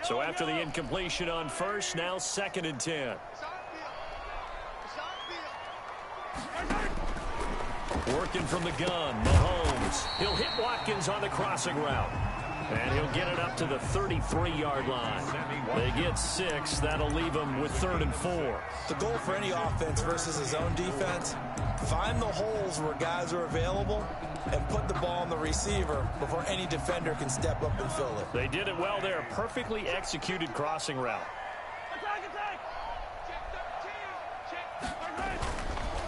So after the incompletion on first, now 2nd and 10. Working from the gun, Mahomes. He'll hit Watkins on the crossing route. And he'll get it up to the 33-yard line. They get 6. That'll leave him with 3rd and 4. The goal for any offense versus his own defense, find the holes where guys are available and put the ball on the receiver before any defender can step up and fill it. They did it well there. Perfectly executed crossing route.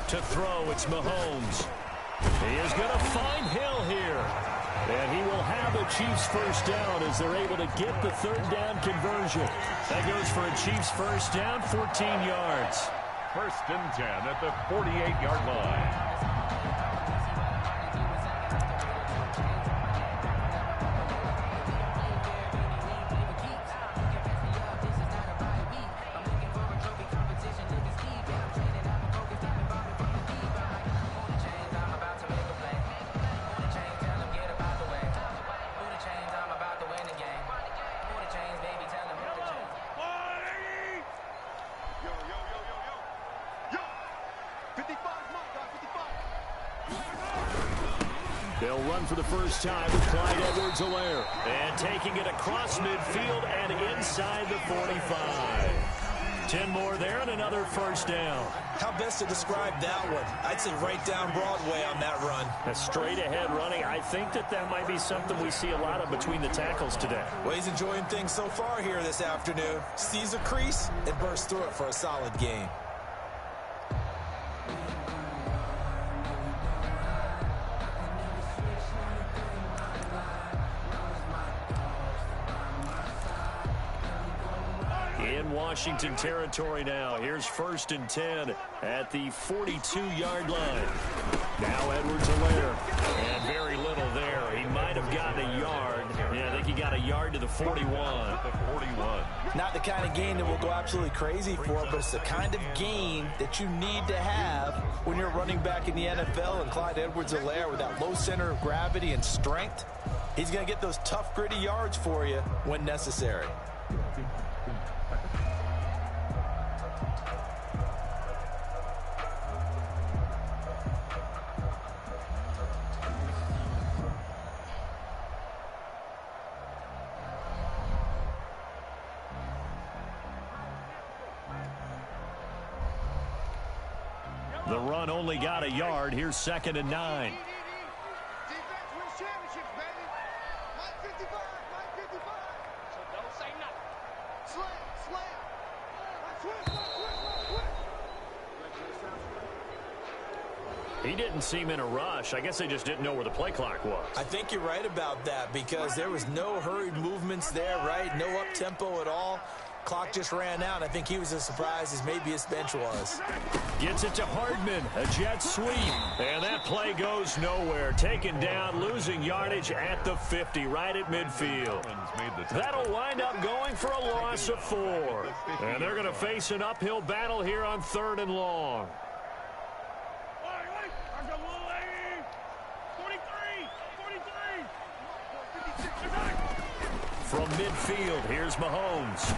To throw, it's Mahomes. He is going to find Hill here. And he will have the Chiefs first down as they're able to get the 3rd down conversion. That goes for a Chiefs first down, 14 yards. 1st and 10 at the 48-yard line. They'll run for the first time with Clyde Edwards-Helaire. And taking it across midfield and inside the 45. 10 more there and another first down. How best to describe that one? I'd say right down Broadway on that run. A straight-ahead running. I think that might be something we see a lot of between the tackles today. Well, he's enjoying things so far here this afternoon. Sees a crease and bursts through it for a solid gain. In Washington territory now. Here's 1st and 10 at the 42-yard line. Now Edwards-Helaire. And very little there. He might have gotten a yard. Yeah, I think he got a yard to the 41. Not the kind of gain that will go absolutely crazy for, but it's the kind of gain that you need to have when you're running back in the NFL. And Clyde Edwards-Helaire, with that low center of gravity and strength, he's going to get those tough, gritty yards for you when necessary. The run only got a yard. Here's 2nd and 9. He didn't seem in a rush. I guess they just didn't know where the play clock was. I think you're right about that because there was no hurried movements there, right? No up-tempo at all. Clock just ran out. I think he was as surprised as maybe his bench was. Gets it to Hardman. A jet sweep. And that play goes nowhere. Taken down, losing yardage at the 50, right at midfield. That'll wind up going for a loss of 4. And they're going to face an uphill battle here on 3rd and long. From midfield, here's Mahomes.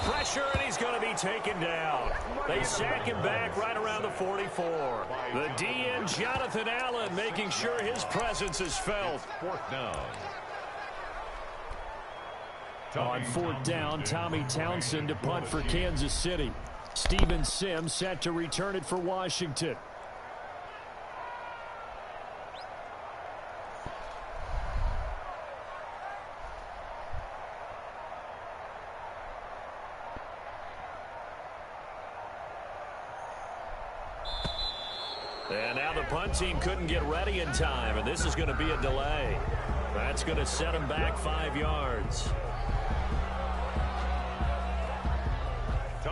Pressure, and he's going to be taken down. They sack him back right around the 44. The DN, Jonathan Allen, making sure his presence is felt. 4th down. On 4th down, Tommy Townsend to punt for Kansas City. Steven Sims set to return it for Washington. And now the punt team couldn't get ready in time, and this is going to be a delay. That's going to set them back 5 yards.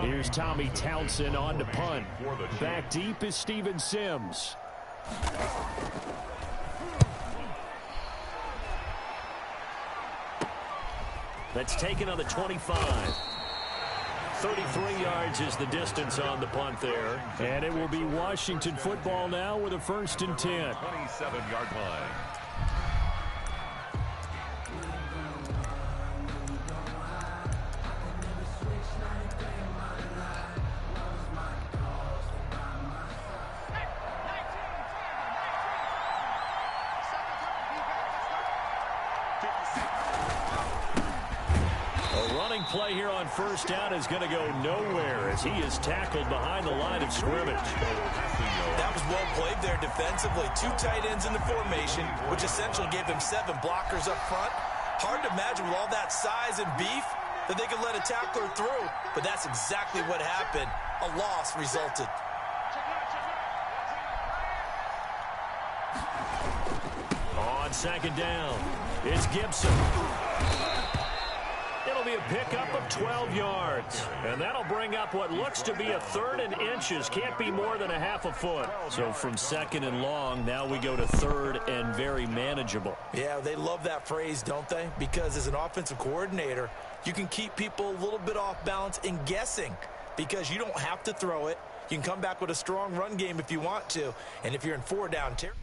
Here's Tommy Townsend on to punt. Back deep is Steven Sims. That's taken on the 25. 33 yards is the distance on the punt there. And it will be Washington football now with a 1st and 10. 27-yard line. play here on first down is going to go nowhere as he is tackled behind the line of scrimmage. That was well played there defensively. 2 tight ends in the formation, which essentially gave them 7 blockers up front. Hard to imagine with all that size and beef that they could let a tackler through, but that's exactly what happened. A loss resulted. On second down, it's Gibson. It'll be a pickup of 12 yards, and that'll bring up what looks to be a 3rd and inches. Can't be more than a half a foot. So from 2nd and long, now we go to 3rd and very manageable. Yeah, they love that phrase, don't they? Because as an offensive coordinator, you can keep people a little bit off balance in guessing because you don't have to throw it. You can come back with a strong run game if you want to, and if you're in 4-down territory.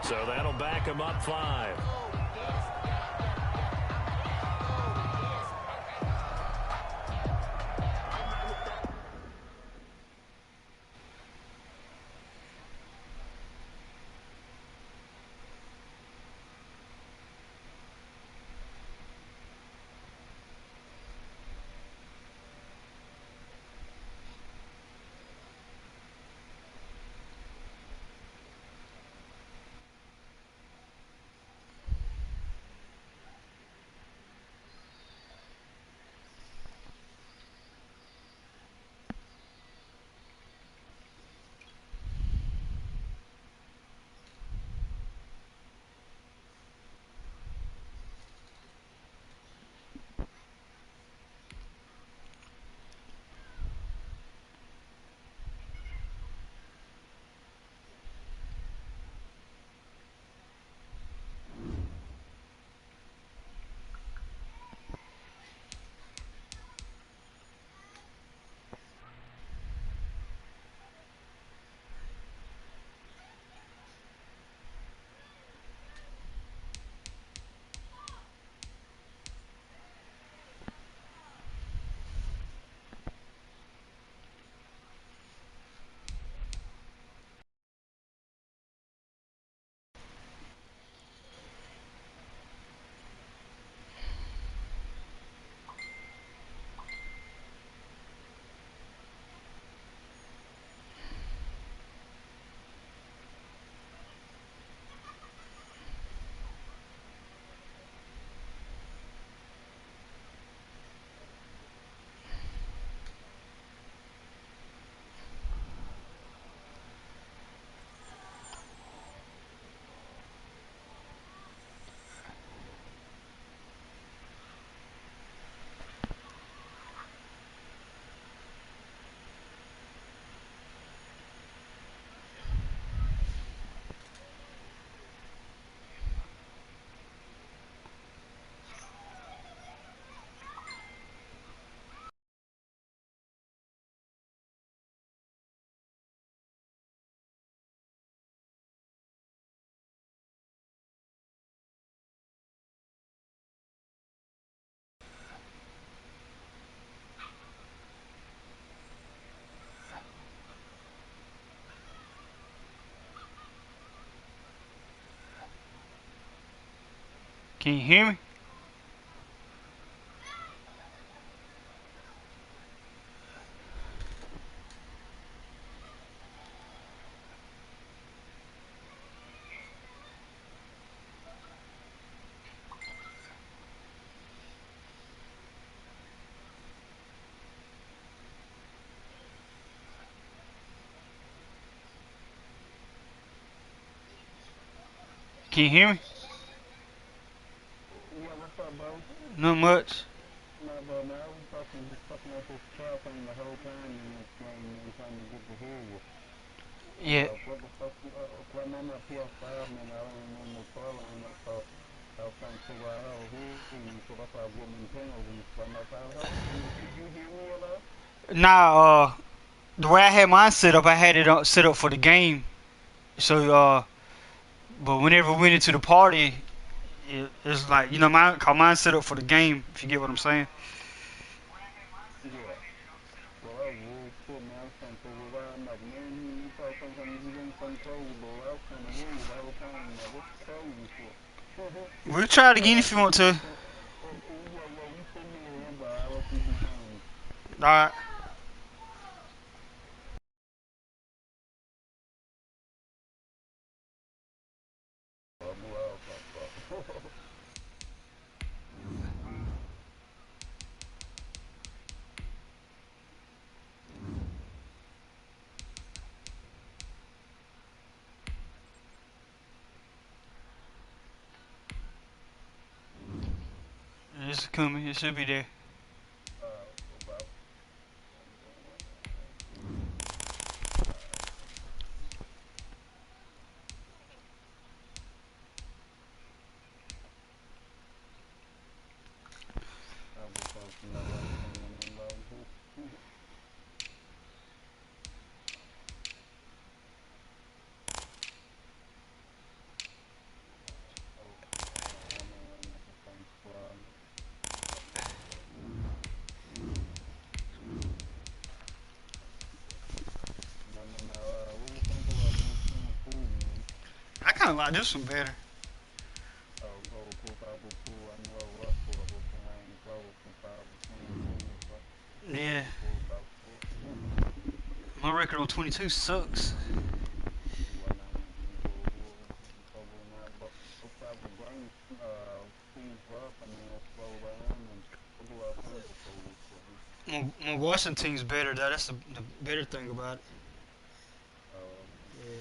So that'll back him up 5. Can you hear me? Can you hear me? Yeah, what's up, bro? Not much. No, bro, man, I was fucking with this car thing the whole time and trying to get to hear you. Yeah. What the fuck, what number PS5, man, I don't remember following that, so I was trying to figure out how to hear you, so that's why I wouldn't penalties. But I'm like, did you hear me at all? Nah, the way I had mine set up, I had it set up for the game. So, but whenever we went into the party, it's like, you know, mine set up for the game, if you get what I'm saying. Yeah. Well, I was shit, man. I was trying to figure it out. I'm like, man, you thought something, you didn't some cold, bro. I was trying to hear you the whole time. I'm like, what you calling me for? We'll try it again if you want to. Yeah, you send me an invite. I'll let you behind me. Alright. It's coming. It should be there. I kind of like this one better. Yeah. My record on 22 sucks. My Washington team's better, though. That's the better thing about it. Yeah.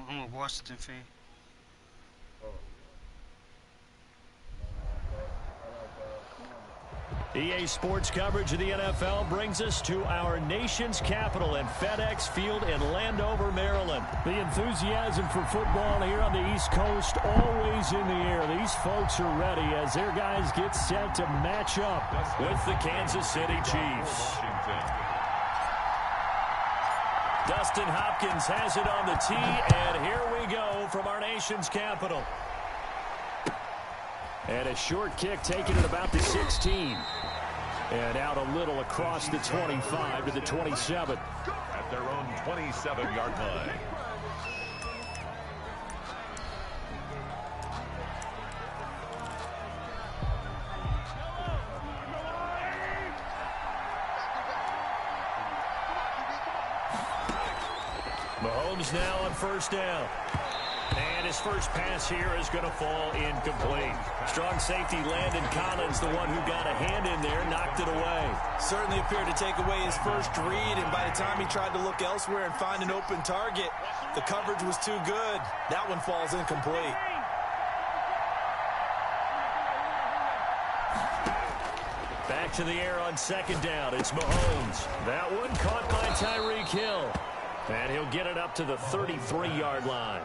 I'm a Washington fan. EA Sports coverage of the NFL brings us to our nation's capital in FedEx Field in Landover, Maryland. The enthusiasm for football here on the East Coast always in the air. These folks are ready as their guys get set to match up with the Kansas City Chiefs. Dustin Hopkins has it on the tee, and here we go from our nation's capital. And a short kick taken at about the 16. And out a little across the 25 to the 27. At their own 27-yard line. Mahomes now on first down. And his first pass here is going to fall incomplete. Strong safety Landon Collins, the one who got a hand in there, knocked it away. Certainly appeared to take away his first read, and by the time he tried to look elsewhere and find an open target, the coverage was too good. That one falls incomplete. Back to the air on second down. It's Mahomes. That one caught by Tyreek Hill. And he'll get it up to the 33-yard line.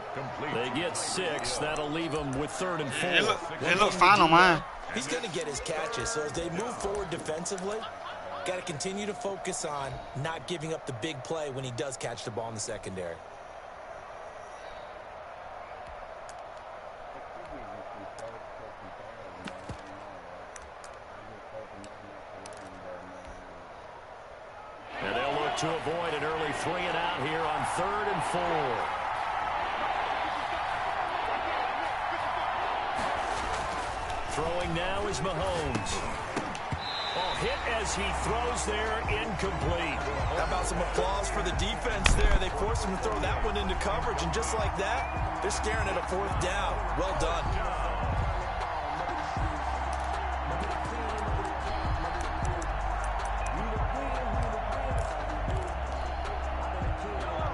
They get 6. That'll leave them with 3rd and 4. They look fine on mine. He's going to get his catches, so as they move forward defensively, got to continue to focus on not giving up the big play when he does catch the ball in the secondary. And they'll look to avoid an early 3-and-out here on 3rd and 4. Throwing now is Mahomes. Oh, hit as he throws there, incomplete. How about some applause for the defense there? They forced him to throw that one into coverage, and just like that, they're staring at a 4th down. Well done.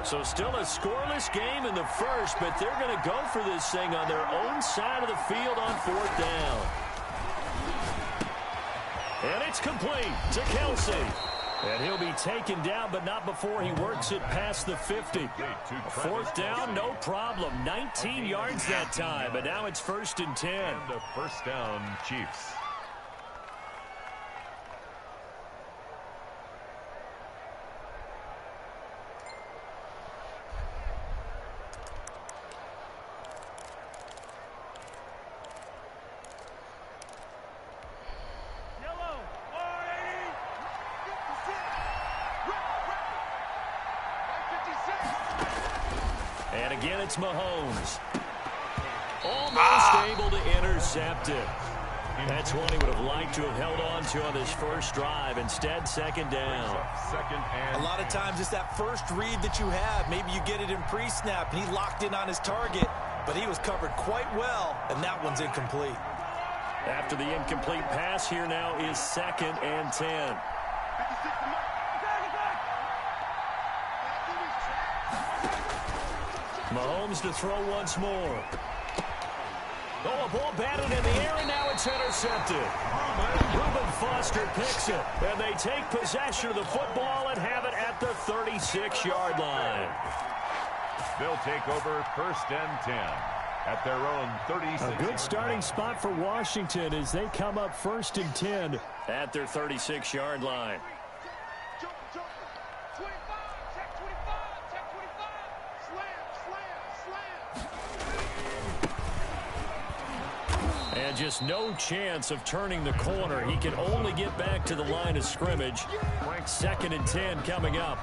So still a scoreless game in the first, but they're going to go for this thing on their own side of the field on 4th down. And it's complete to Kelsey. And he'll be taken down, but not before he works it past the 50. A fourth down, no problem. 19 yards that time, but now it's 1st and 10. And a first down, Chiefs. And again, it's Mahomes. Almost able to intercept it. That's one he would have liked to have held on to on this first drive. Instead, 2nd down. A lot of times it's that first read that you have. Maybe you get it in pre-snap. He locked in on his target, but he was covered quite well, and that one's incomplete. After the incomplete pass, here now is 2nd and 10. Mahomes to throw once more. Oh, a ball batted in the air, and now it's intercepted. Reuben Foster picks it, and they take possession of the football and have it at the 36-yard line. They'll take over 1st and 10 at their own 36. A good starting spot for Washington as they come up 1st and 10 at their 36-yard line. And just no chance of turning the corner. He can only get back to the line of scrimmage. 2nd and 10 coming up.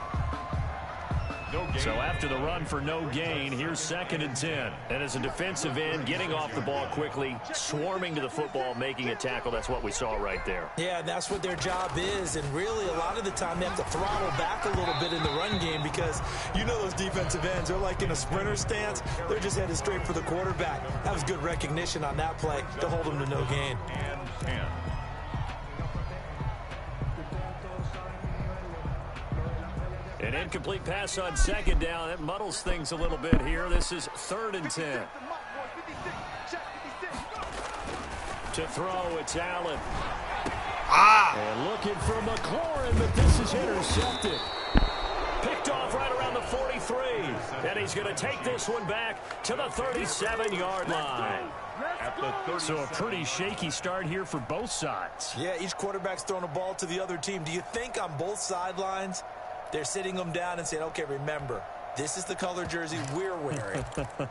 So after the run for no gain, here's 2nd and 10. And as a defensive end, getting off the ball quickly, swarming to the football, making a tackle, that's what we saw right there. Yeah, that's what their job is. And really, a lot of the time, they have to throttle back a little bit in the run game because you know those defensive ends, they're like in a sprinter stance. They're just headed straight for the quarterback. That was good recognition on that play to hold them to no gain. And 10. An incomplete pass on 2nd down. That muddles things a little bit here. This is 3rd and 10. To throw, it's Allen. And looking for McLaurin, but this is intercepted. Picked off right around the 43. And he's going to take this one back to the 37-yard line. So a pretty shaky start here for both sides. Yeah, each quarterback's throwing a ball to the other team. Do you think on both sidelines they're sitting them down and saying, okay, remember, this is the color jersey we're wearing.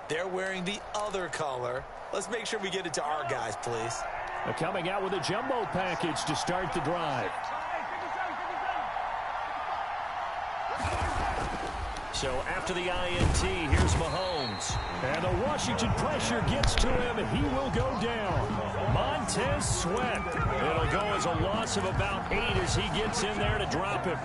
They're wearing the other color. Let's make sure we get it to our guys, please. They're coming out with a jumbo package to start the drive. So after the INT, here's Mahomes. And the Washington pressure gets to him, and he will go down. Montez Sweat. It'll go as a loss of about 8 as he gets in there to drop him.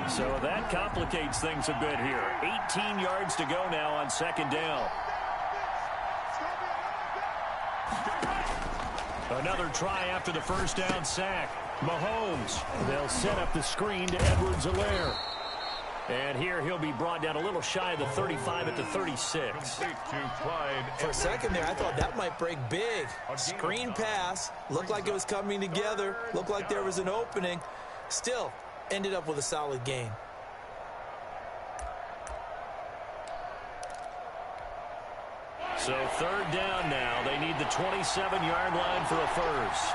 So that complicates things a bit here. 18 yards to go now on 2nd down. Another try after the first down sack. Mahomes. They'll set up the screen to Edwards-Helaire. And here he'll be brought down a little shy of the 35 at the 36. For a second there, I thought that might break big. Screen pass. Looked like it was coming together. Looked like there was an opening. Still, ended up with a solid gain. So 3rd down now. They need the 27-yard line for a first.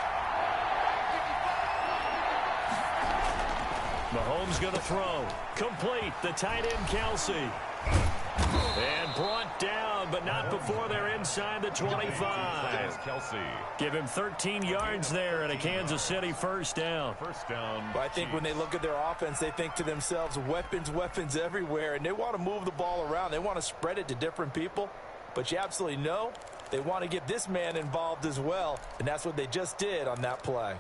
Mahomes going to throw. Complete. The tight end, Kelsey. And brought down, but not before they're inside the 25. Kelsey. Give him 13 yards there and a Kansas City first down. First down. But I think when they look at their offense, they think to themselves, weapons everywhere, and they want to move the ball around. They want to spread it to different people. But you absolutely know they want to get this man involved as well, and that's what they just did on that play.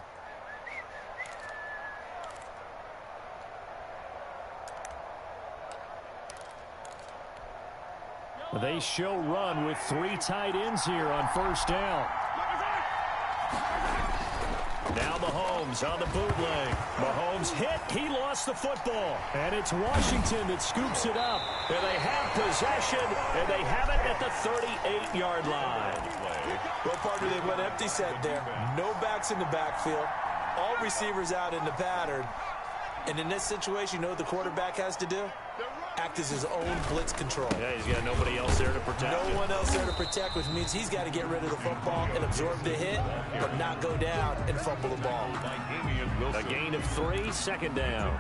They show run with 3 tight ends here on first down. Now Mahomes Mahomes on the bootleg. Mahomes hit. He lost the football. And it's Washington that scoops it up. And they have possession, and they have it at the 38-yard line. Well, partner, they went empty set there. No backs in the backfield. All receivers out in the pattern. And in this situation, you know what the quarterback has to do? Act as his own blitz control. Yeah, he's got nobody else there to protect him. No one else there to protect, which means he's got to get rid of the football and absorb the hit, but not go down and fumble the ball. A gain of 3, second down.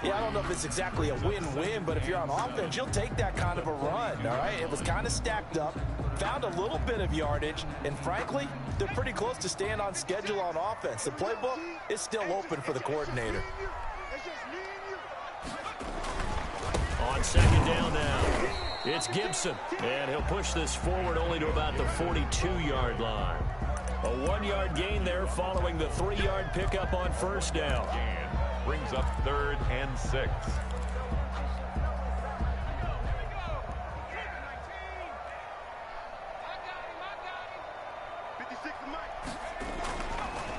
Yeah, I don't know if it's exactly a win-win, but if you're on offense, you'll take that kind of a run, all right? It was kind of stacked up, found a little bit of yardage, and frankly, they're pretty close to staying on schedule on offense. The playbook is still open for the coordinator. On second down now, it's Gibson, and he'll push this forward only to about the 42-yard line. A 1-yard gain there following the 3-yard pickup on first down. Brings up 3rd and 6.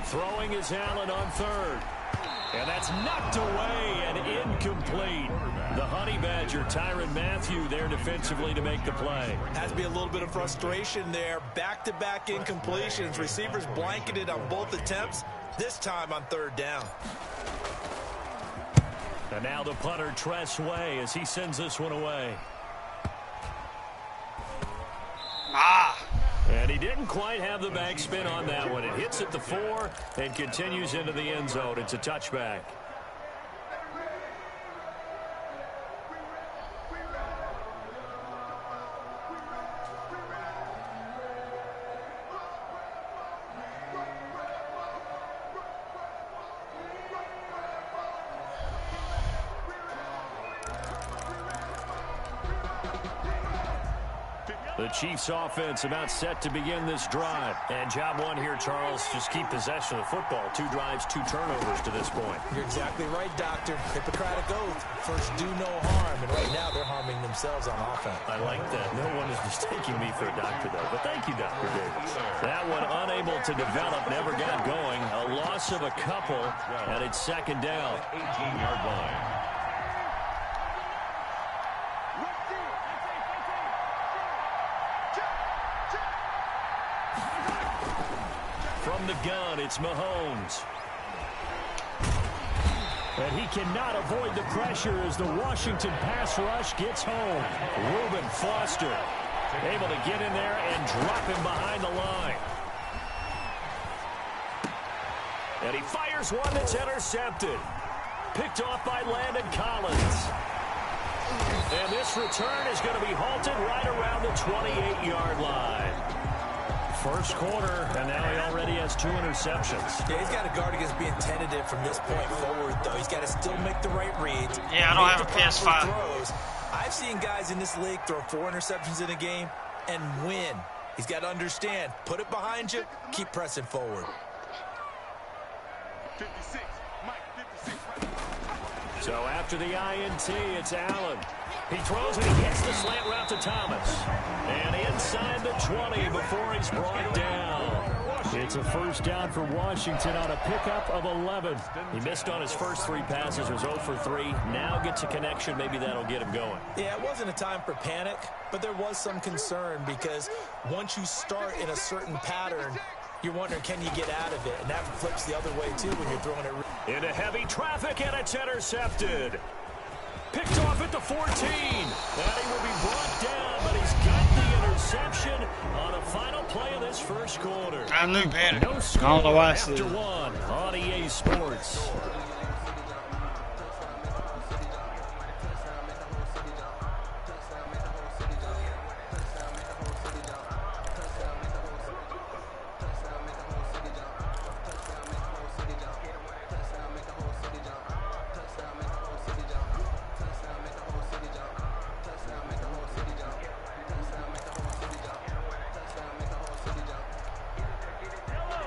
Throwing is Allen on 3rd. And that's knocked away and incomplete. The Honey Badger, Tyrann Mathieu, there defensively to make the play. Has to be a little bit of frustration there. Back-to-back incompletions. Receivers blanketed on both attempts, this time on 3rd down. And now the punter, Tress Way, as he sends this one away. And he didn't quite have the backspin on that one. It hits at the 4 and continues into the end zone. It's a touchback. The Chiefs offense about set to begin this drive. And job one here, Charles, just keep possession of the football. 2 drives, 2 turnovers to this point. You're exactly right, Doctor. Hippocratic oath. First, do no harm. And right now, they're harming themselves on offense. I like that. No one is mistaking me for a doctor, though. But thank you, Dr. Davis. That one unable to develop, never got going. A loss of a couple, and it's second down. 18-yard line. From the gun, it's Mahomes. And he cannot avoid the pressure as the Washington pass rush gets home. Reuben Foster able to get in there and drop him behind the line. And he fires one that's intercepted. Picked off by Landon Collins. And this return is going to be halted right around the 28-yard line. First quarter, and now he already has 2 interceptions. Yeah, he's got to guard against being tentative from this point forward, though. He's got to still make the right reads. Yeah, I don't have a PS5. Throws. I've seen guys in this league throw 4 interceptions in a game and win. He's got to understand, put it behind you, keep pressing forward. 56, Mike, 56. So after the INT, it's Allen. He throws and he gets the slant route to Thomas. And inside the 20 before he's brought down. It's a first down for Washington on a pickup of 11. He missed on his first 3 passes, was 0 for 3. Now gets a connection. Maybe that'll get him going. Yeah, it wasn't a time for panic, but there was some concern because once you start in a certain pattern, you're wondering, can you get out of it? And that flips the other way, too, when you're throwing it. Into heavy traffic, and it's intercepted. Picked off at the 14. And he will be brought down, but he's got the interception on the final play of this first quarter. I knew better. No score I don't know why I after said 1 on EA Sports.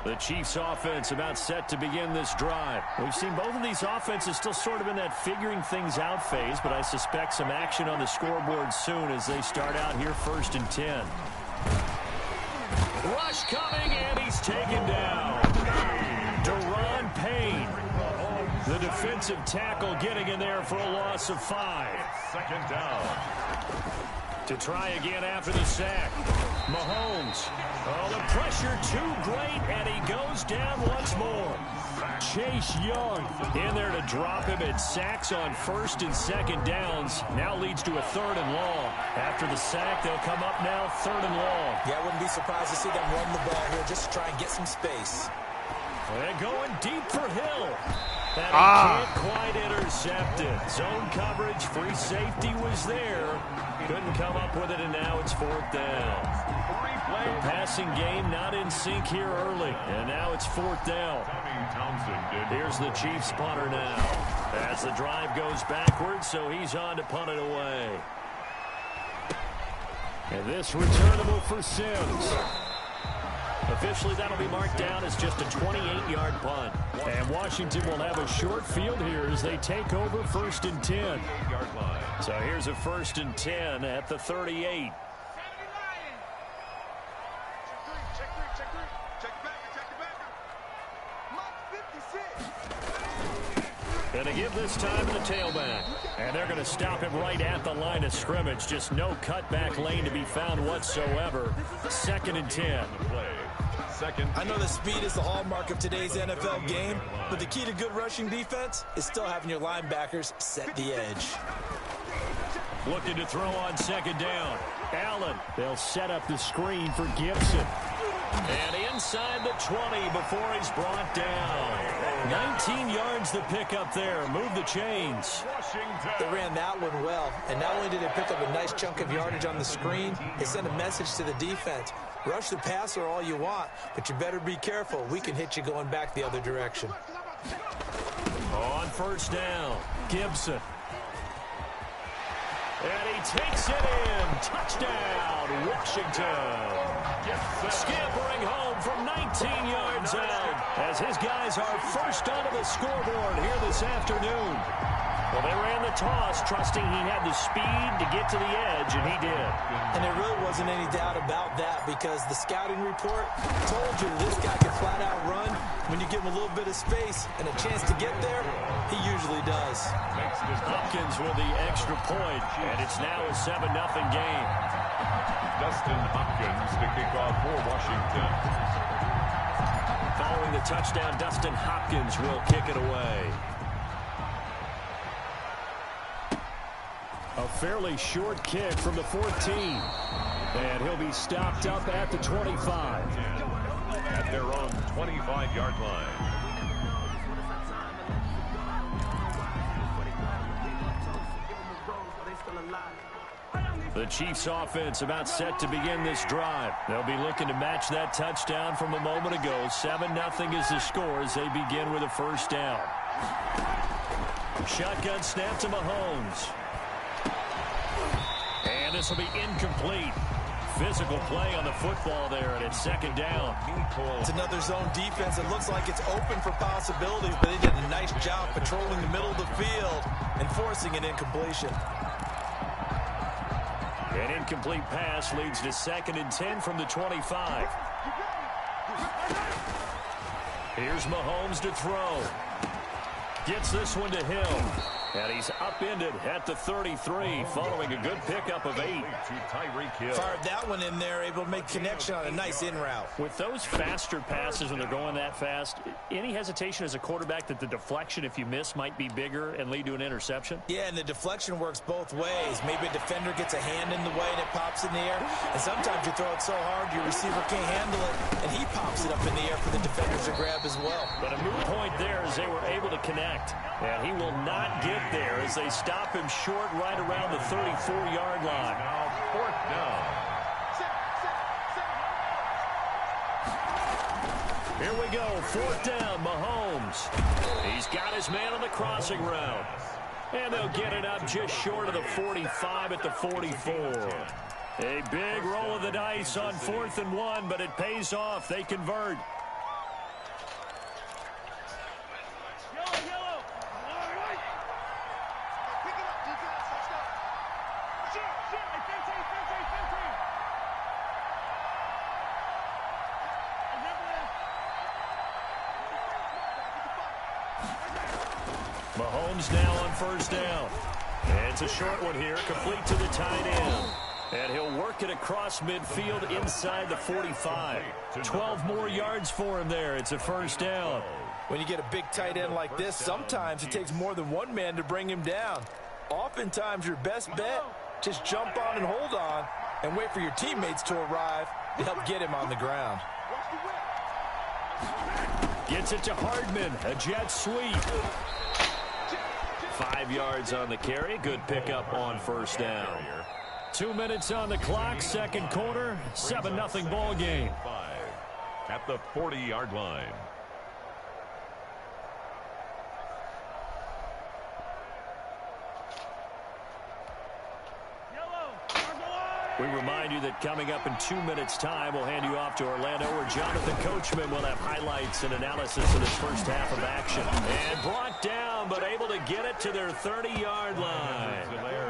The Chiefs offense about set to begin this drive. We've seen both of these offenses still sort of in that figuring things out phase, but I suspect some action on the scoreboard soon as they start out here 1st and 10. Rush coming, and he's taken down. Deron Payne The defensive tackle getting in there for a loss of 5. Second down. To try again after the sack. Mahomes. Oh, the pressure too great, and he goes down once more. Chase Young in there to drop him at sacks on 1st and 2nd downs. Now leads to a 3rd and long. After the sack, they'll come up now 3rd and long. Yeah, I wouldn't be surprised to see them run the ball here just to try and get some space. They're going deep for Hill. And he can't quite intercept it. Zone coverage, free safety was there. Couldn't come up with it, and now it's 4th down. The passing game not in sync here early, and now it's 4th down. Here's the Chiefs punter now. As the drive goes backwards, so he's on to punt it away. And this returnable for Sims. Officially, that'll be marked down as just a 28-yard punt. And Washington will have a short field here as they take over 1st and 10. So here's a 1st and 10 at the 38. And to give this time to the tailback. And they're going to stop him right at the line of scrimmage. Just no cutback lane to be found whatsoever. 2nd and 10. I know the speed is the hallmark of today's NFL game, but the key to good rushing defense is still having your linebackers set the edge. Looking to throw on 2nd down. Allen. They'll set up the screen for Gibson. And inside the 20 before he's brought down. 19 yards to pick up there. Move the chains. They ran that one well, and not only did they pick up a nice chunk of yardage on the screen, they sent a message to the defense. Rush the passer all you want, but you better be careful. We can hit you going back the other direction. On 1st down, Gibson. And he takes it in. Touchdown, Washington. Scampering home from 19 yards out as his guys are first onto the scoreboard here this afternoon. Well, they ran the toss, trusting he had the speed to get to the edge, and he did. And there really wasn't any doubt about that because the scouting report told you this guy can flat out run. When you give him a little bit of space and a chance to get there, he usually does. Hopkins with the extra point, and it's now a 7-0 game. Dustin Hopkins to kick off for Washington. Following the touchdown, Dustin Hopkins will kick it away. A fairly short kick from the 14. And he'll be stopped up at the 25. At their own 25-yard line. The Chiefs offense about set to begin this drive. They'll be looking to match that touchdown from a moment ago. 7-0 is the score as they begin with a 1st down. Shotgun snap to Mahomes. And this will be incomplete. Physical play on the football there, and it's 2nd down. It's another zone defense. It looks like it's open for possibilities, but they did a nice job patrolling the middle of the field and forcing an incompletion. An incomplete pass leads to 2nd and 10 from the 25. Here's Mahomes to throw. Gets this one to Hill. And he's upended at the 33 following a good pickup of 8. Fired that one in there, able to make connection on a nice in route. With those faster passes when they're going that fast, any hesitation as a quarterback that the deflection, if you miss, might be bigger and lead to an interception? Yeah, and the deflection works both ways. Maybe a defender gets a hand in the way and it pops in the air. And sometimes you throw it so hard your receiver can't handle it, and he pops it up in the air for the defenders to grab as well. But a moot point there as they were able to connect. And he will not get there as they stop him short right around the 34-yard line. Now 4th down. Here we go, 4th down, Mahomes. He's got his man on the crossing route. And they'll get it up just short of the 45 at the 44. A big roll of the dice on 4th and 1, but it pays off. They convert. Mahomes now on first down. And it's a short one here, complete to the tight end. And he'll work it across midfield inside the 45. 12 more yards for him there. It's a first down. When you get a big tight end like this, sometimes it takes more than one man to bring him down. Oftentimes, your best bet, just jump on and hold on and wait for your teammates to arrive to help get him on the ground. Gets it to Hardman, a jet sweep. 5 yards on the carry. Good pickup on first down. 2 minutes on the clock, second quarter, 7-0 ball game. At the 40-yard line. We remind you that coming up in 2 minutes' time, we'll hand you off to Orlando, where Jonathan Coachman will have highlights and analysis of this first half of action. And brought down, but able to get it to their 30-yard line.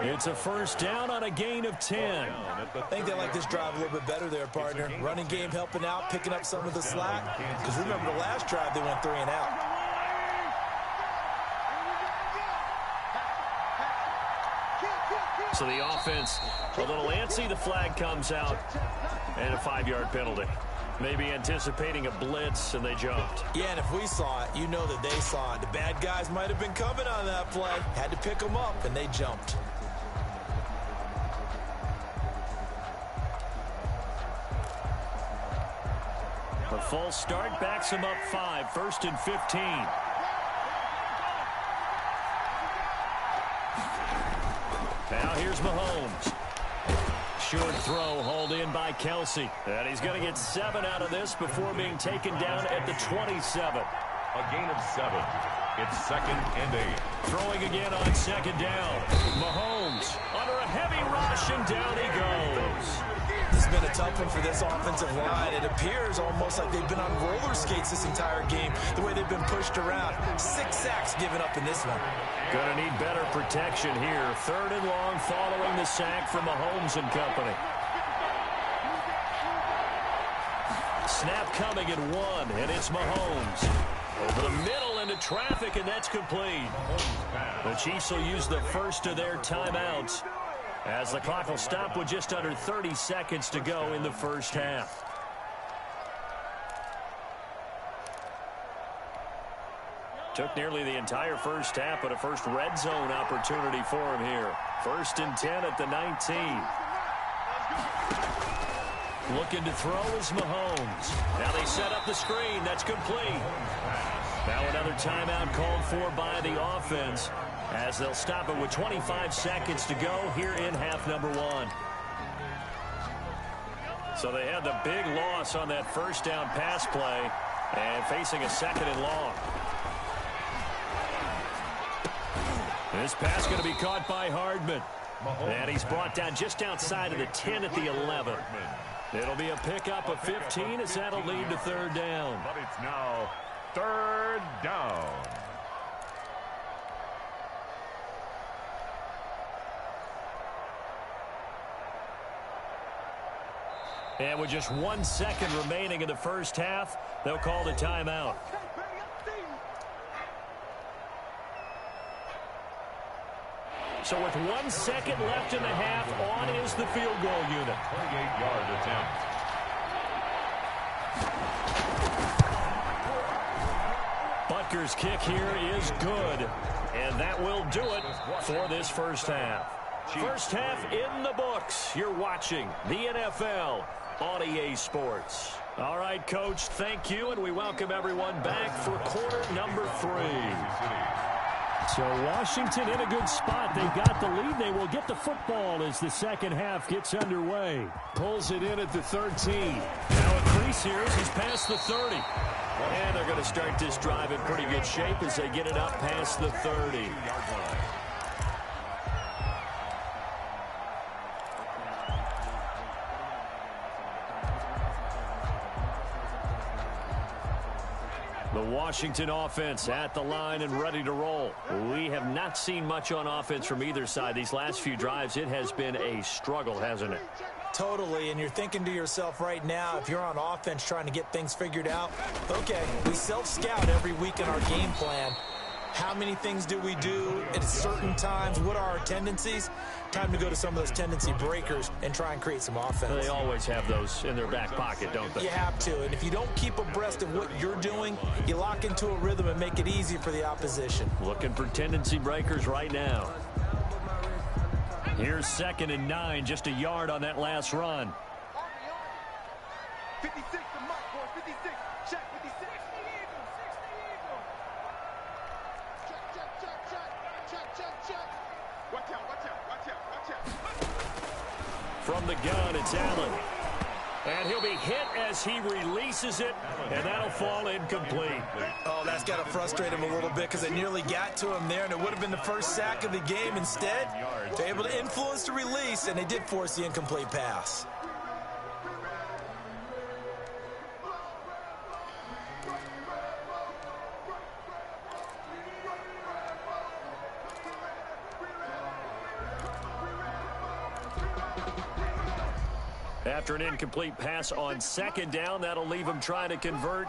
It's a first down on a gain of 10. I think they like this drive a little bit better there, partner. Running game helping out, picking up some of the slack. Because remember, the last drive, they went 3 and out. So the offense a little antsy. The flag comes out and a 5-yard penalty. Maybe anticipating a blitz, and they jumped. Yeah, and if we saw it, you know that they saw it. The bad guys might have been coming on that play. Had to pick them up, and they jumped. A false start backs him up 5, 1st and 15. Now here's Mahomes. Short throw, hauled in by Kelsey. And he's going to get 7 out of this before being taken down at the 27. A gain of 7. It's 2nd and 8. Throwing again on 2nd down. Mahomes under a heavy rush, and down he goes. This has been a tough one for this offensive line. It appears almost like they've been on roller skates this entire game, the way they've been pushed around. 6 sacks given up in this one. Going to need better protection here. 3rd and long following the sack from Mahomes and company. Snap coming at 1, and it's Mahomes. Over the middle into traffic, and that's complete. The Chiefs will use the first of their timeouts, as the clock will stop with just under 30 seconds to go in the first half. Took nearly the entire first half, but a first red zone opportunity for him here. 1st and 10 at the 19. Looking to throw is Mahomes. Now they set up the screen. That's complete. Now another timeout called for by the offense, as they'll stop it with 25 seconds to go here in half number 1. So they had the big loss on that first down pass play, and facing a 2nd and long. This pass going to be caught by Hardman. And he's brought down just outside of the 10 at the 11. It'll be a pickup of 15 as that'll lead to 3rd down. But it's now 3rd down. And with just 1 second remaining in the first half, they'll call the timeout. So with 1 second left in the half, on is the field goal unit. 28-yard attempt. Butker's kick here is good, and that will do it for this first half. First half in the books. You're watching the NFL on EA Sports. All right, Coach, thank you, and we welcome everyone back for quarter number 3. So Washington in a good spot. They've got the lead. They will get the football as the second half gets underway. Pulls it in at the 13. Now a crease here as he's past the 30. And they're going to start this drive in pretty good shape as they get it up past the 30. The Washington offense at the line and ready to roll. We have not seen much on offense from either side. These last few drives, it has been a struggle, hasn't it? Totally, and you're thinking to yourself right now, if you're on offense trying to get things figured out, okay, we self-scout every week in our game plan. How many things do we do at certain times? What are our tendencies? Time to go to some of those tendency breakers and try and create some offense. They always have those in their back pocket, don't they? You have to, and if you don't keep abreast of what you're doing, you lock into a rhythm and make it easy for the opposition. Looking for tendency breakers right now. Here's 2nd and 9, just a yard on that last run. 56 to Mike, boy, 56. Check 56. Check. Watch out. From the gun, it's Allen. And he'll be hit as he releases it, and that'll fall incomplete. Oh, that's got to frustrate him a little bit because they nearly got to him there, and it would have been the first sack of the game. Instead, they're able to influence the release, and they did force the incomplete pass. After an incomplete pass on 2nd down, that'll leave him trying to convert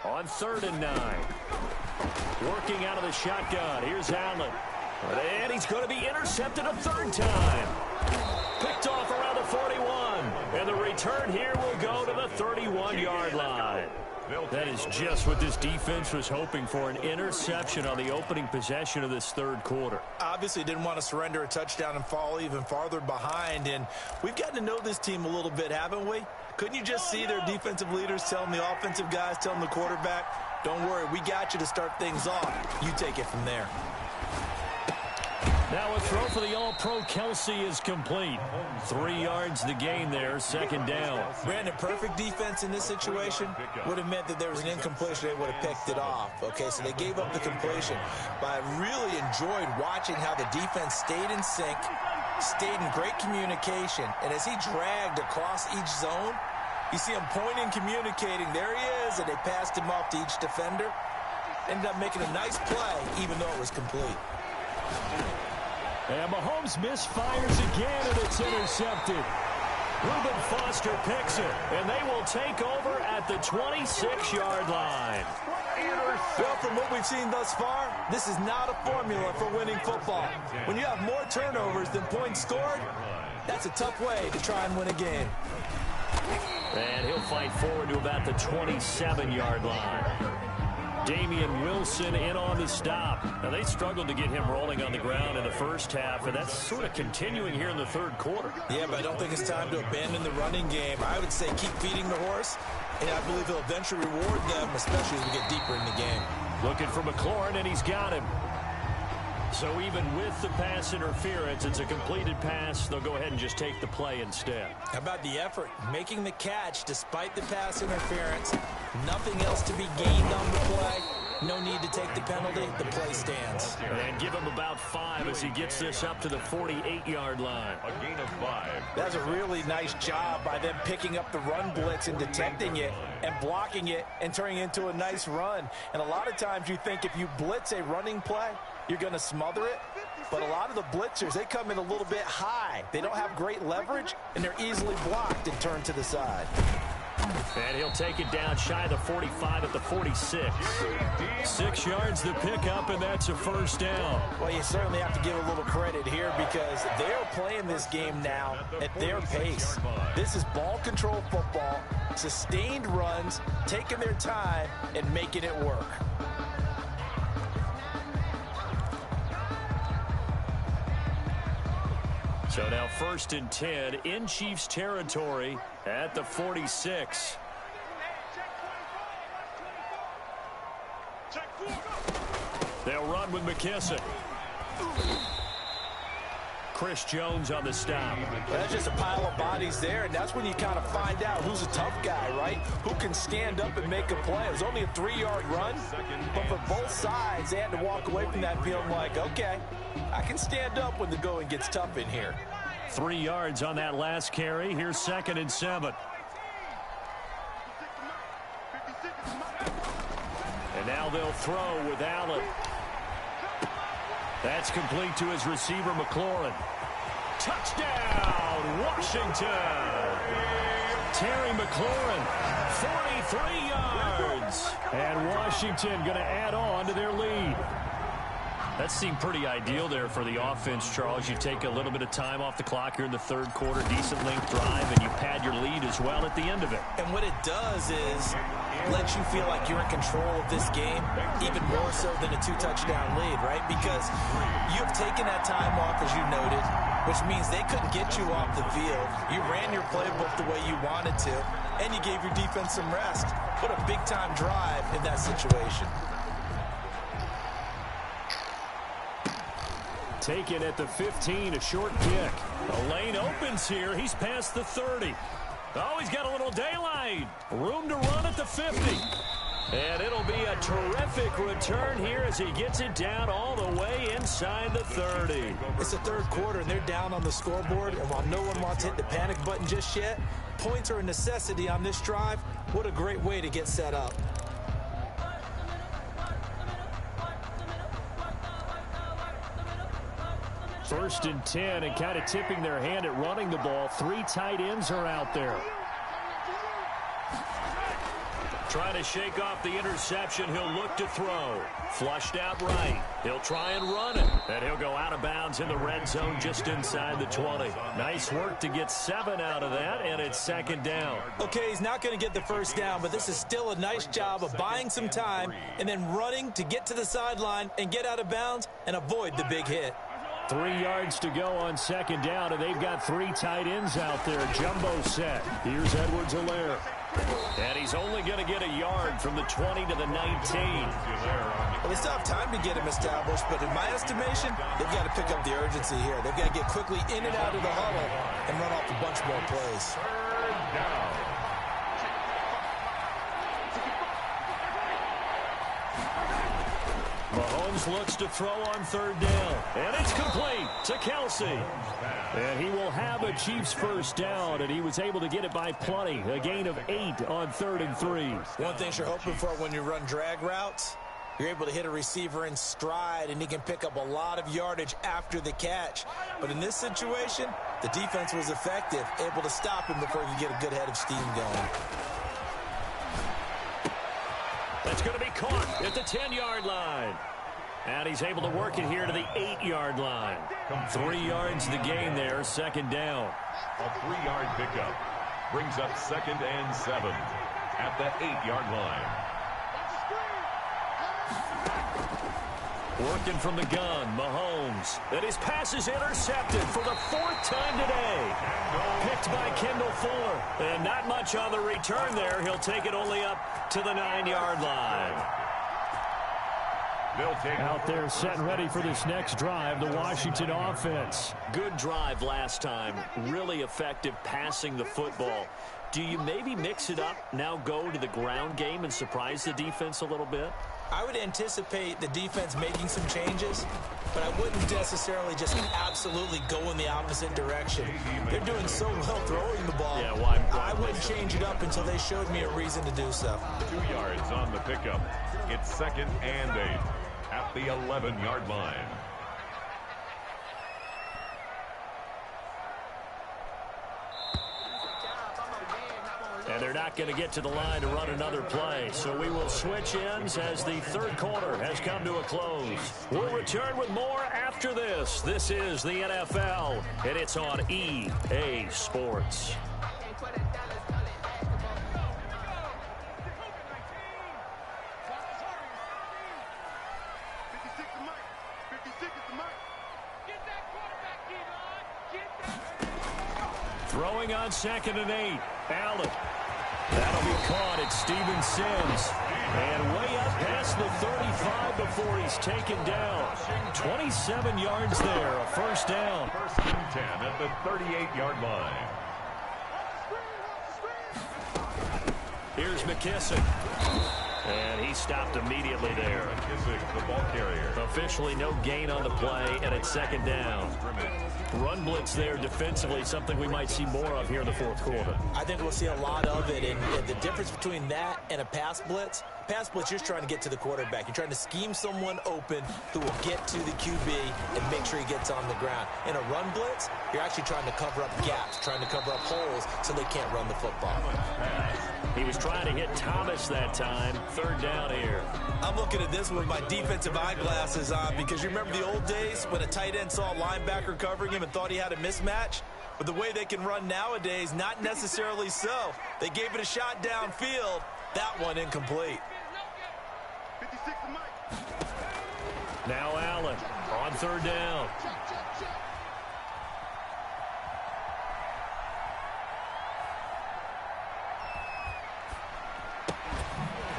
on 3rd and 9. Working out of the shotgun. Here's Allen. And he's going to be intercepted a 3rd time. Picked off around the 41. And the return here will go to the 31-yard line. That is just what this defense was hoping for, an interception on the opening possession of this 3rd quarter. Obviously didn't want to surrender a touchdown and fall even farther behind, and we've gotten to know this team a little bit, haven't we? Couldn't you just see their defensive leaders telling the offensive guys, telling the quarterback, don't worry, we got you to start things off. You take it from there. Now a throw for the All-Pro Kelsey is complete. 3 yards the gain there, 2nd down. Brandon, perfect defense in this situation would have meant that there was an incompletion. They would have picked it off. Okay, so they gave up the completion. But I really enjoyed watching how the defense stayed in sync, stayed in great communication. And as he dragged across each zone, you see him pointing, communicating. There he is, and they passed him off to each defender. Ended up making a nice play, even though it was complete. And Mahomes misfires again, and it's intercepted. Reuben Foster picks it, and they will take over at the 26-yard line. Well, from what we've seen thus far, this is not a formula for winning football. When you have more turnovers than points scored, that's a tough way to try and win a game. And he'll fight forward to about the 27-yard line. Damian Wilson in on the stop. Now, they struggled to get him rolling on the ground in the first half, and that's sort of continuing here in the 3rd quarter. Yeah, but I don't think it's time to abandon the running game. I would say keep feeding the horse, and I believe he'll eventually reward them, especially as we get deeper in the game. Looking for McLaurin, and he's got him. So even with the pass interference, it's a completed pass. They'll go ahead and just take the play instead. How about the effort? Making the catch despite the pass interference. Nothing else to be gained on the play. No need to take the penalty. The play stands. And give him about 5 as he gets this up to the 48-yard line. A gain of 5. That's a really nice job by them picking up the run blitz and detecting it and blocking it and turning it into a nice run. And a lot of times you think if you blitz a running play, you're going to smother it. But a lot of the blitzers, they come in a little bit high. They don't have great leverage, and they're easily blocked and turned to the side. And he'll take it down shy of the 45 at the 46. 6 yards the pickup, and that's a 1st down. Well, you certainly have to give a little credit here because they're playing this game now at their pace. This is ball control football, sustained runs, taking their time, and making it work. So now 1st and 10 in Chiefs territory at the 46. They'll run with McKissick. Chris Jones on the stop. Well, that's just a pile of bodies there, and that's when you kind of find out who's a tough guy, right? Who can stand up and make a play. It was only a 3-yard run, but for both sides, they had to walk away from that feeling like, okay, I can stand up when the going gets tough in here. 3 yards on that last carry. Here's 2nd and 7. And now they'll throw with Allen. That's complete to his receiver, McLaurin. Touchdown, Washington. Terry McLaurin, 43 yards. And Washington going to add on to their lead. That seemed pretty ideal there for the offense, Charles. You take a little bit of time off the clock here in the third quarter, decent length drive, and you pad your lead as well at the end of it. And what it does is let you feel like you're in control of this game, even more so than a 2-touchdown lead, right? Because you've taken that time off, as you noted, which means they couldn't get you off the field. You ran your playbook the way you wanted to, and you gave your defense some rest. What a big-time drive in that situation. Taken at the 15, a short kick. A lane opens here. He's past the 30. Oh, he's got a little daylight. Room to run at the 50. And it'll be a terrific return here as he gets it down all the way inside the 30. It's the third quarter, and they're down on the scoreboard. And while no one wants to hit the panic button just yet, points are a necessity on this drive. What a great way to get set up. First and 10, and kind of tipping their hand at running the ball. 3 tight ends are out there. Trying to shake off the interception. He'll look to throw. Flushed out right. He'll try and run it. And he'll go out of bounds in the red zone just inside the 20. Nice work to get 7 out of that, and it's second down. Okay, he's not going to get the first down, but this is still a nice job of buying some time and then running to get to the sideline and get out of bounds and avoid the big hit. 3 yards to go on second down, and they've got 3 tight ends out there. Jumbo set. Here's Edwards-Helaire. And he's only going to get a yard from the 20 to the 19. Well, they still have time to get him established, but in my estimation, they've got to pick up the urgency here. They've got to get quickly in and out of the huddle and run off a bunch more plays. Third down. Mahomes looks to throw on third down. And it's complete to Kelsey. And he will have a Chiefs first down, and he was able to get it by plenty. A gain of 8 on 3rd and 3. One thing you're hoping for when you run drag routes, you're able to hit a receiver in stride, and he can pick up a lot of yardage after the catch. But in this situation, the defense was effective, able to stop him before he could get a good head of steam going. That's going to be caught at the 10-yard line. And he's able to work it here to the 8-yard line. 3 yards the gain there, second down. A 3-yard pickup brings up 2nd and 7 at the 8-yard line. Working from the gun, Mahomes. And his pass is intercepted for the 4th time today. Picked by Kendall Fuller. And not much on the return there. He'll take it only up to the 9-yard line. They'll take out there set and ready for this next drive, the Washington offense. Good drive last time. Really effective passing the football. Do you maybe mix it up, now go to the ground game and surprise the defense a little bit? I would anticipate the defense making some changes, but I wouldn't necessarily just absolutely go in the opposite direction. They're doing so well throwing the ball. Yeah, well, I wouldn't change it up until they showed me a reason to do so. 2 yards on the pickup. It's 2nd and 8 at the 11-yard line. And they're not going to get to the line to run another play. So we will switch ends as the third quarter has come to a close. We'll return with more after this. This is the NFL, and it's on EA Sports. Throwing on 2nd and 8. Allen. That'll be caught at Steven Sims. And way up past the 35 before he's taken down. 27 yards there, a first down. 1st and 10 at the 38-yard line. Here's McKissick. And he stopped immediately there. McKissick, the ball carrier. Officially no gain on the play, and it's second down. Run blitz there defensively, something we might see more of here in the fourth quarter. I think we'll see a lot of it, and the difference between that and a pass blitz Pass blitz, you're just trying to get to the quarterback. You're trying to scheme someone open who will get to the QB and make sure he gets on the ground. In a run blitz, you're actually trying to cover up gaps, trying to cover up holes so they can't run the football. He was trying to hit Thomas that time. Third down here. I'm looking at this with my defensive eyeglasses on because you remember the old days when a tight end saw a linebacker covering him and thought he had a mismatch? But the way they can run nowadays, not necessarily so. They gave it a shot downfield. That one incomplete. 56 to Mike. Now Allen on third down.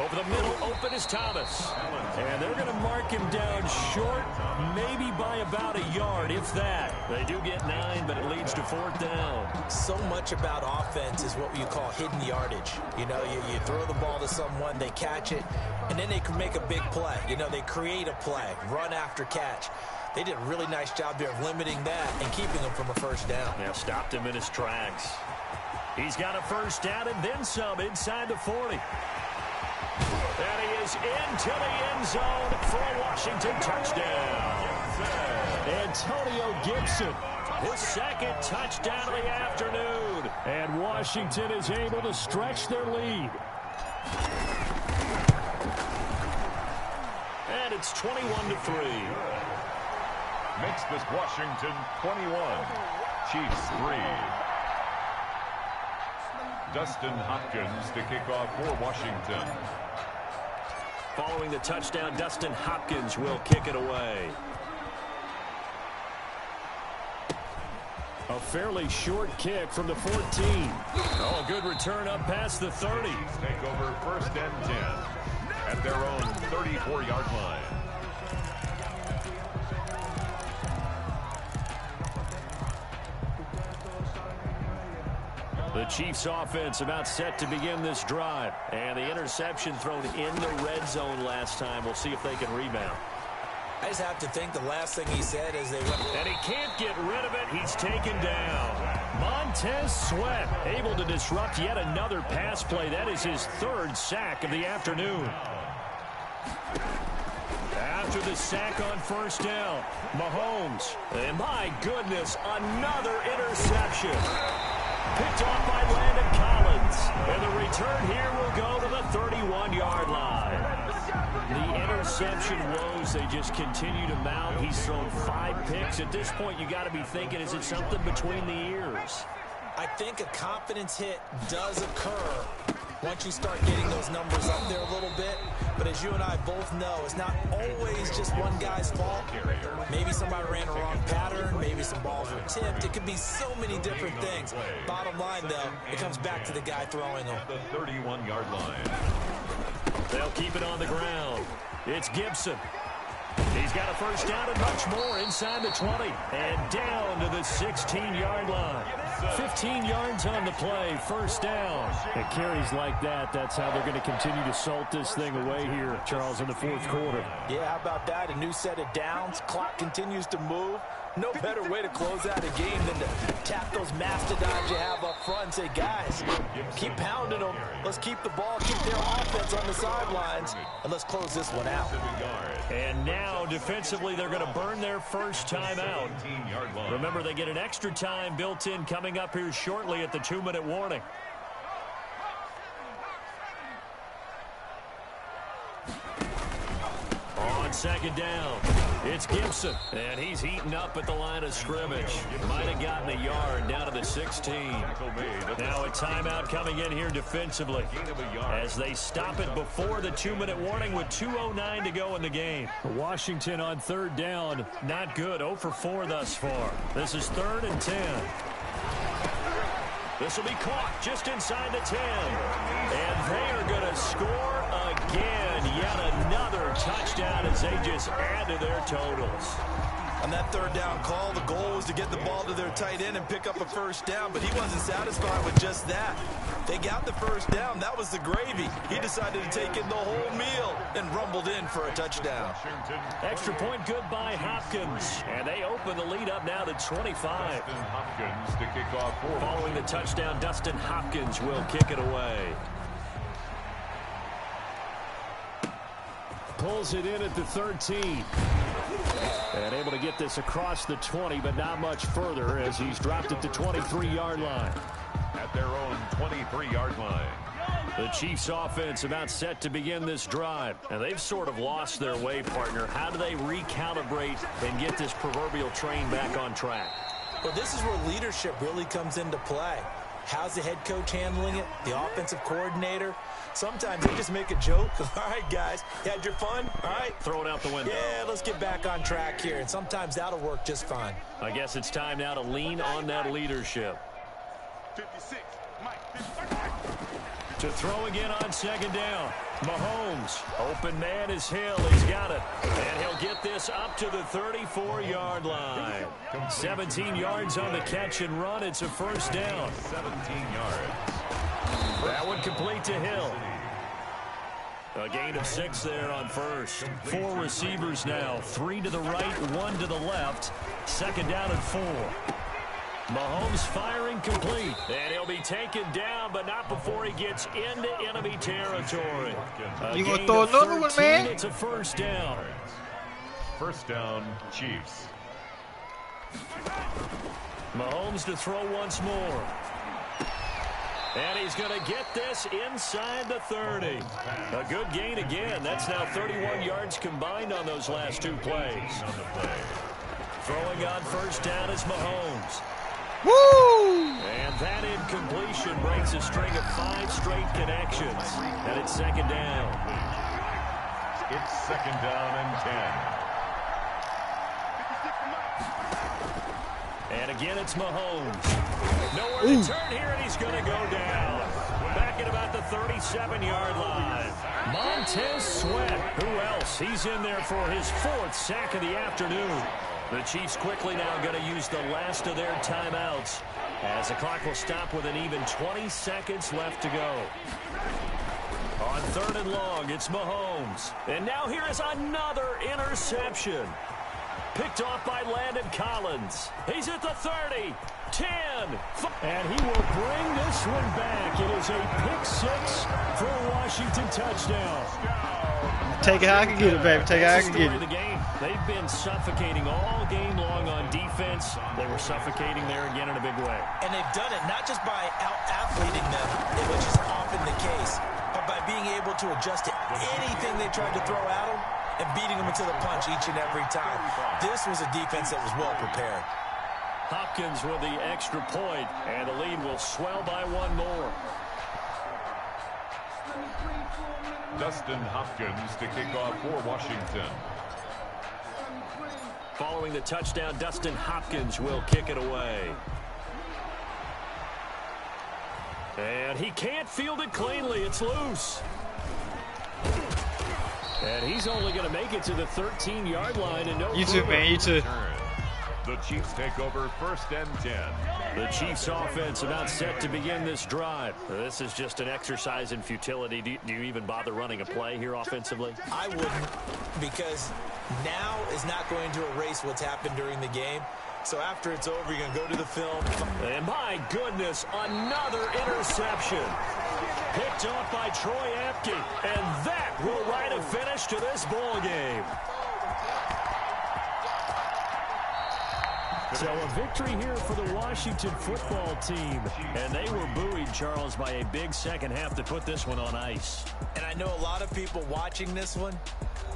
Over the middle, open is Thomas. And they're going to mark him down short, maybe by about a yard, if that. They do get 9, but it leads to fourth down. So much about offense is what you call hidden yardage. You know, you throw the ball to someone, they catch it, and then they can make a big play. You know, they create a play, run after catch. They did a really nice job there of limiting that and keeping him from a first down. Yeah, stopped him in his tracks. He's got a first down and then some inside the 40. And he is into the end zone for a Washington touchdown. Antonio Gibson, his second touchdown of the afternoon. And Washington is able to stretch their lead. And it's 21-3. Makes this Washington 21. Chiefs 3. Dustin Hopkins to kick off for Washington. Following the touchdown, Dustin Hopkins will kick it away. A fairly short kick from the 14. Oh, a good return up past the 30. Take over first and 10 at their own 34-yard line. The Chiefs offense about set to begin this drive. And the interception thrown in the red zone last time. We'll see if they can rebound. I just have to think the last thing he said is they went. And he can't get rid of it. He's taken down. Montez Sweat able to disrupt yet another pass play. That is his third sack of the afternoon. After the sack on first down, Mahomes. And my goodness, another interception. Picked off by Landon Collins. And the return here will go to the 31-yard line. The interception woes, they just continue to mount. He's thrown 5 picks. At this point, you got to be thinking, is it something between the ears? I think a confidence hit does occur once you start getting those numbers up there a little bit. But as you and I both know, it's not always just one guy's fault. Maybe somebody ran a wrong pattern. Maybe some balls were tipped. It could be so many different things. Bottom line, though, it comes back to the guy throwing them. The 31-yard line. They'll keep it on the ground. It's Gibson. He's got a first down and much more inside the 20. And down to the 16-yard line. 15 yards on the play, first down. And carries like that, that's how they're going to continue to salt this thing away here, Charles, in the fourth quarter. Yeah, how about that? A new set of downs. Clock continues to move. No better way to close out a game than to tap those mastodons you have up front and say, guys, keep pounding them. Let's keep the ball, keep their offense on the sidelines, and let's close this one out. And now, defensively, they're going to burn their first time out. Remember, they get an extra time built in coming up here shortly at the 2-minute warning. On second down, it's Gibson, and he's heating up at the line of scrimmage. Might have gotten a yard down to the 16. Now a timeout coming in here defensively as they stop it before the 2-minute warning with 2:09 to go in the game. Washington on third down, not good, 0 for 4 thus far. This is 3rd and 10. This will be caught just inside the 10. And they are going to score again. Yet another touchdown as they just add to their totals. On that third down call, the goal was to get the ball to their tight end and pick up a first down, but he wasn't satisfied with just that. They got the first down. That was the gravy. He decided to take in the whole meal and rumbled in for a touchdown. Extra point good by Hopkins. And they open the lead up now to 25. Dustin Hopkins to kick off for. Following the touchdown, Dustin Hopkins will kick it away. pulls it in at the 13. And able to get this across the 20, but not much further as he's dropped at the 23-yard line. At their own 23-yard line. The Chiefs offense about set to begin this drive. And they've sort of lost their way, partner. How do they recalibrate and get this proverbial train back on track? Well, this is where leadership really comes into play. How's the head coach handling it? The offensive coordinator? Sometimes they just make a joke. All right, guys, you had your fun? All right. Throw it out the window. Yeah, let's get back on track here. And sometimes that'll work just fine. I guess it's time now to lean on that leadership. 56, Mike. To throw again on second down. Mahomes, open man is Hill. He's got it. And he'll get this up to the 34-yard line. 17 yards on the catch and run. It's a first down. 17 yards. That one complete to Hill. A gain of 6 there on first. 4 receivers now. 3 to the right, 1 to the left. Second down and 4. Mahomes firing complete. And he'll be taken down, but not before he gets into enemy territory. You gonna throw another one, man? It's a first down. First down, Chiefs. Mahomes to throw once more. And he's going to get this inside the 30. A good gain again. That's now 31 yards combined on those last 2 plays. Throwing on first down is Mahomes. Woo! And that incompletion breaks a string of 5 straight connections. And it's second down. It's second down and 10. And again, it's Mahomes. Nowhere to turn here, and he's going to go down. Back at about the 37-yard line. Montez Sweat. Who else? He's in there for his 4th sack of the afternoon. The Chiefs quickly now going to use the last of their timeouts as the clock will stop with an even 20 seconds left to go. On 3rd and long, it's Mahomes. And now here is another interception. Picked off by Landon Collins. He's at the 30, 10, and he will bring this one back. It is a pick-6 for a Washington touchdown. Take it how I can get it, baby. Take it how I can get it. The game. They've been suffocating all game long on defense. They were suffocating there again in a big way. And they've done it not just by out-athleting them, which is often the case, but by being able to adjust to anything they tried to throw at them and beating them into the punch each and every time. This was a defense that was well prepared. Hopkins with the extra point, and the lead will swell by 1 more. Dustin Hopkins to kick off for Washington. Following the touchdown, Dustin Hopkins will kick it away. And he can't field it cleanly. It's loose. And he's only going to make it to the 13-yard line. And no You too, man. You too. The Chiefs take over 1st and 10. The Chiefs offense about set to begin this drive. This is just an exercise in futility. Do you even bother running a play here offensively? I wouldn't, because now is not going to erase what's happened during the game. So after it's over, you're going to go to the film. And my goodness, another interception. Picked off by Troy Apke. And that will write a finish to this ball game. So a victory here for the Washington football team. And they were buoyed, Charles, by a big second half to put this one on ice. And I know a lot of people watching this one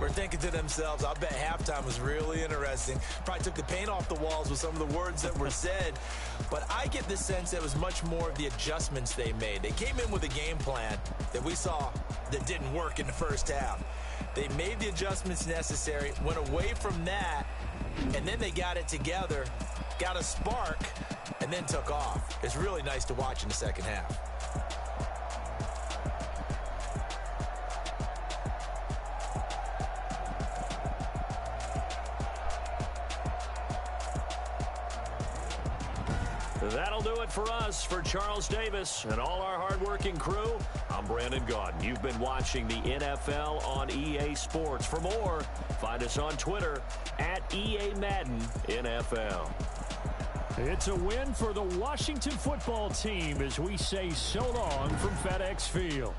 were thinking to themselves, I bet halftime was really interesting. Probably took the paint off the walls with some of the words that were said. But I get the sense that it was much more of the adjustments they made. They came in with a game plan that we saw that didn't work in the first half. They made the adjustments necessary, went away from that, and then they got it together, got a spark, and then took off. It's really nice to watch in the second half. That'll do it for us. For Charles Davis and all our hardworking crew, I'm Brandon Gaudin. You've been watching the NFL on EA Sports. For more, find us on Twitter at EA Madden NFL. It's a win for the Washington football team as we say so long from FedEx Field.